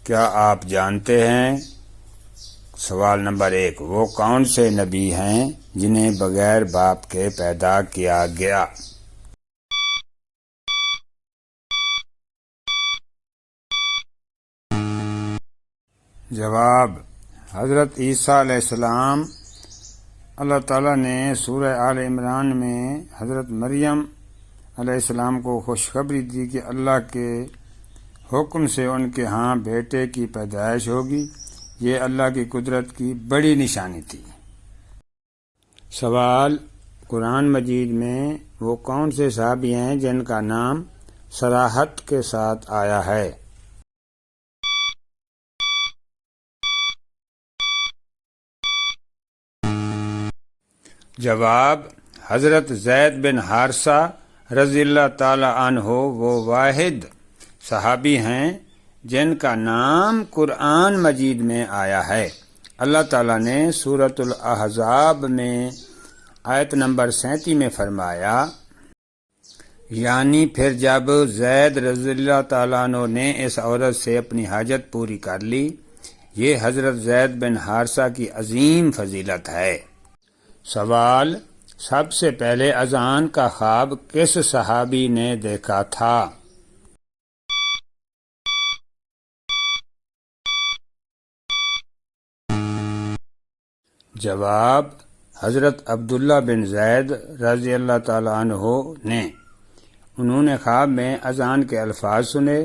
کیا آپ جانتے ہیں؟ سوال نمبر 1، وہ کون سے نبی ہیں جنہیں بغیر باپ کے پیدا کیا گیا؟ جواب، حضرت عیسیٰ علیہ السلام۔ اللہ تعالیٰ نے سورہ آل عمران میں حضرت مریم علیہ السلام کو خوشخبری دی کہ اللہ کے حکم سے ان کے ہاں بیٹے کی پیدائش ہوگی۔ یہ اللہ کی قدرت کی بڑی نشانی تھی۔ سوال، قرآن مجید میں وہ کون سے صحابی ہیں جن کا نام صراحت کے ساتھ آیا ہے؟ جواب، حضرت زید بن حارثہ رضی اللہ تعالی عنہ وہ واحد صحابی ہیں جن کا نام قرآن مجید میں آیا ہے۔ اللہ تعالیٰ نے سورۃ الاحزاب میں آیت نمبر 37 میں فرمایا، یعنی پھر جب زید رضی اللہ تعالیٰ عنہ نے اس عورت سے اپنی حاجت پوری کر لی، یہ حضرت زید بن حارثہ کی عظیم فضیلت ہے۔ سوال، سب سے پہلے اذان کا خواب کس صحابی نے دیکھا تھا؟ جواب، حضرت عبداللہ بن زید رضی اللہ تعالیٰ عنہ نے۔ انہوں نے خواب میں اذان کے الفاظ سنے،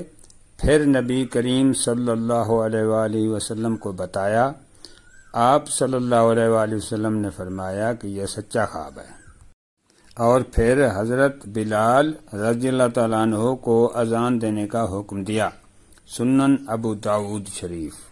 پھر نبی کریم صلی اللہ علیہ وآلہ وسلم کو بتایا۔ آپ صلی اللہ علیہ وآلہ وسلم نے فرمایا کہ یہ سچا خواب ہے، اور پھر حضرت بلال رضی اللہ تعالیٰ عنہ کو اذان دینے کا حکم دیا۔ سنن ابو داؤد شریف۔